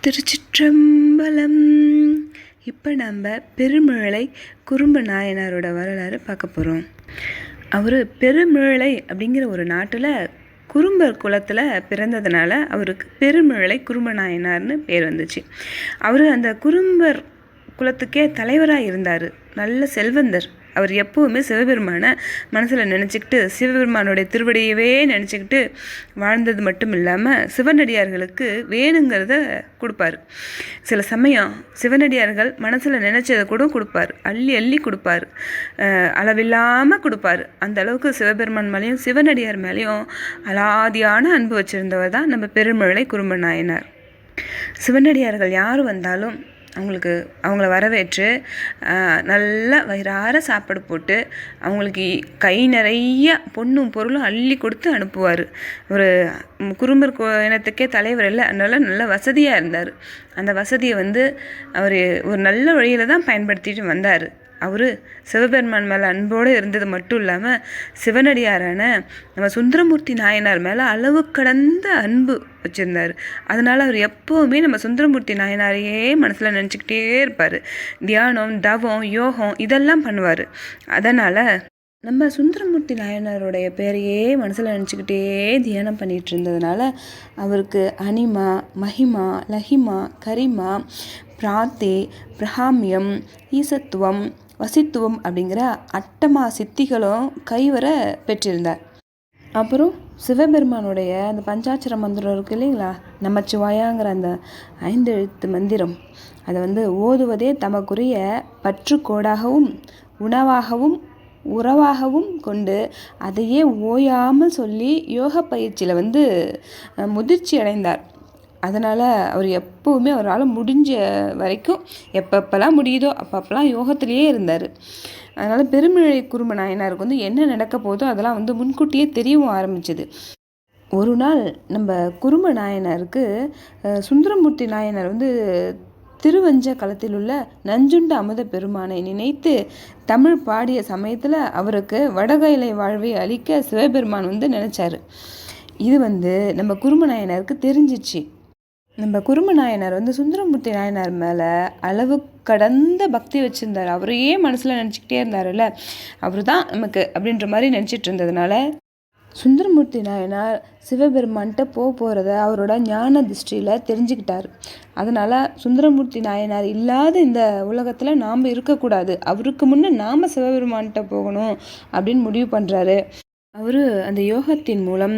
திருச்சிற்றம்பலம். இப்போ நம்ம பெருமிழலை குறும்பு நாயனாரோட வரலாறு பார்க்க போகிறோம். அவர் பெருமிழலை அப்படிங்கிற ஒரு நாட்டில் குறும்பர் குலத்தில் பிறந்ததுனால அவருக்கு பெருமிழலை குறும்பு நாயனார்னு பேர் வந்துச்சு. அவர் அந்த குறும்பர் குலத்துக்கே தலைவராக இருந்தார். நல்ல செல்வந்தர். அவர் எப்போவுமே சிவபெருமானை மனசில் நினச்சிக்கிட்டு சிவபெருமானுடைய திருவடியவே நினச்சிக்கிட்டு வாழ்ந்தது மட்டும் இல்லாமல் சிவனடியார்களுக்கு வேணுங்கிறத கொடுப்பார். சில சமயம் சிவனடியார்கள் மனசில் நினச்சதை கூட கொடுப்பார். அள்ளி அள்ளி கொடுப்பார். அளவில்லாமல் கொடுப்பார். அந்த அளவுக்கு சிவபெருமான் மேலேயும் சிவனடியார் மேலேயும் அலாதியான அன்பு வச்சுருந்தவர் தான் நம்ம பெருமிழலை குறும்பு நாயனார். சிவனடியார்கள் யார் வந்தாலும் அவங்கள வரவேற்று நல்லா வயிறார சாப்பாடு போட்டு அவங்களுக்கு கை நிறைய பொண்ணும் பொருளும் அள்ளி கொடுத்து அனுப்புவார். ஒரு குறும்பர் இனத்துக்கே தலைவர் இல்லை, அதனால நல்ல வசதியாக இருந்தார். அந்த வசதியை அவர் ஒரு நல்ல வழியில் தான் பயன்படுத்திட்டு வந்தார். அவர் சிவபெருமான் மேலே அன்போடு இருந்தது மட்டும் இல்லாமல் சிவனடியாரான நம்ம சுந்தரமூர்த்தி நாயனார் மேலே அளவு கடந்த அன்பு வச்சுருந்தார். அதனால் அவர் எப்போவுமே நம்ம சுந்தரமூர்த்தி நாயனாரையே மனசில் நினச்சிக்கிட்டே இருப்பார். தியானம், தவம், யோகம் இதெல்லாம் பண்ணுவார். அதனால் நம்ம சுந்தரமூர்த்தி நாயனாருடைய பேரையே மனசில் நினச்சிக்கிட்டே தியானம் பண்ணிகிட்டு இருந்ததுனால அவருக்கு அனிமா, மகிமா, லஹிமா, கரிமா, பிராத்தே, பிரஹாமியம், ஈசத்துவம், வசித்துவம் அப்படிங்கிற அட்டமா சித்திகளும் கைவர பெற்றிருந்தார். அப்புறம் சிவபெருமானுடைய அந்த பஞ்சாட்சர மந்திரம் இருக்குது இல்லைங்களா, நமச்சிவாயாங்கிற அந்த 5 எழுத்து மந்திரம், அதை ஓதுவதே தமக்குரிய பற்றுக்கோடாகவும் உணவாகவும் உறவாகவும் கொண்டு அதையே ஓயாமல் சொல்லி யோக பயிற்சியில் முதிர்ச்சி அடைந்தார். அதனால் அவர் எப்போவுமே அவரால் முடிஞ்ச வரைக்கும் எப்பப்பெல்லாம் முடியுதோ அப்பப்பெல்லாம் யோகத்திலேயே இருந்தார். அதனால் பெருமிழலை குறும்பு நாயனாருக்கு என்ன நடக்க போதோ அதெல்லாம் முன்கூட்டியே தெரியவும் ஆரம்பிச்சது. ஒரு நாள் நம்ம குறும்பு நாயனாருக்கு சுந்தரமூர்த்தி நாயனார் திருவஞ்ச களத்தில் உள்ள நஞ்சுண்ட அமுத பெருமானை நினைத்து தமிழ் பாடிய சமயத்தில் அவருக்கு வடகைலை வாழ்வை அளிக்க சிவபெருமான் நினைச்சாரு. இது நம்ம குறும்பு நாயனாருக்கு தெரிஞ்சிச்சு. நம்ம குறும்பு நாயனார் சுந்தரமூர்த்தி நாயனார் மேலே அளவு கடந்த பக்தி வச்சுருந்தார். அவரையே மனசில் நினச்சிக்கிட்டே இருந்தார்ல, அவர் தான் நமக்கு அப்படின்ற மாதிரி நினச்சிட்டு இருந்ததுனால சுந்தரமூர்த்தி நாயனார் சிவபெருமான்கிட்ட போகிறத அவரோட ஞான திருஷ்டியில் தெரிஞ்சுக்கிட்டார். அதனால் சுந்தரமூர்த்தி நாயனார் இல்லாத இந்த உலகத்தில் நாம் இருக்கக்கூடாது, அவருக்கு முன்னே நாம் சிவபெருமான்கிட்ட போகணும் அப்படின்னு முடிவு பண்ணுறாரு. அவர் அந்த யோகத்தின் மூலம்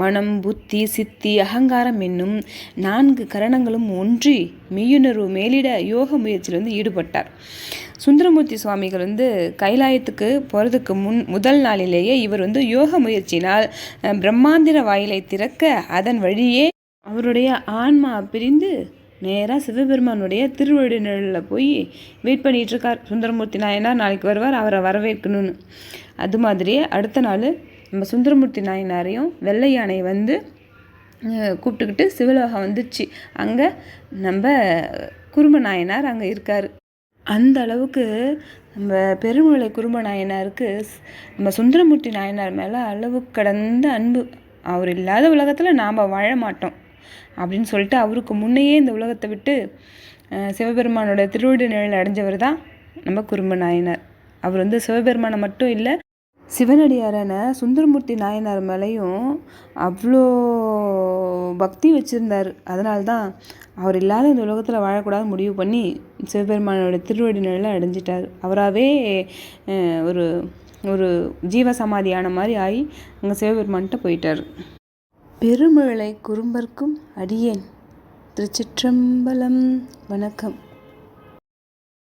மனம், புத்தி, சித்தி, அகங்காரம் என்னும் 4 கரணங்களும் ஒன்றி மெய்யுணர்வு மேலிட யோக முயற்சியில் ஈடுபட்டார். சுந்தரமூர்த்தி சுவாமிகள் கைலாயத்துக்கு போகிறதுக்கு முதல் நாளிலேயே இவர் யோக முயற்சினால் பிரம்மாந்திர வாயிலை திறக்க அதன் வழியே அவருடைய ஆன்மா பிரிந்து நேராக சிவபெருமானுடைய திருவடி நிழலில் போய் வெயிட் பண்ணிகிட்ருக்கார். சுந்தரமூர்த்தி நாயனார் நாளைக்கு வருவார், அவரை வரவேற்கணும்னு. அது மாதிரியே அடுத்த நாள் நம்ம சுந்தரமூர்த்தி நாயனாரையும் வெள்ளை யானை கூப்பிட்டுக்கிட்டு சிவலோகம் வந்துச்சு. அங்கே நம்ம குறும்பு நாயனார் அங்கே இருக்கார். அந்த அளவுக்கு நம்ம பெருமிழலை குறும்பு நாயனாருக்கு நம்ம சுந்தரமூர்த்தி நாயனார் மேலே அளவு கடந்த அன்பு. அவர் இல்லாத உலகத்தில் நாம் வாழ மாட்டோம் அப்படின்னு சொல்லிட்டு அவருக்கு முன்னையே இந்த உலகத்தை விட்டு சிவபெருமானோட திருவடி நிழல் அடைஞ்சவர் தான் நம்ம குறும்பு நாயனார். அவர் சிவபெருமானை மட்டும் இல்லை, சிவனடியாரான சுந்தரமூர்த்தி நாயனார் மேலேயும் அவ்வளோ பக்தி வச்சுருந்தார். அதனால்தான் அவர் இல்லாத இந்த உலகத்தில் வாழக்கூடாது முடிவு பண்ணி சிவபெருமானோட திருவடி நிழலை அடைஞ்சிட்டார். அவராகவே ஒரு ஒரு ஜீவசமாதியான மாதிரி ஆகி அங்கே சிவபெருமான்கிட்ட போயிட்டார். பெருமிழலை குறும்பர்க்கும் அடியேன் திருச்சிற்றம்பலம். வணக்கம்.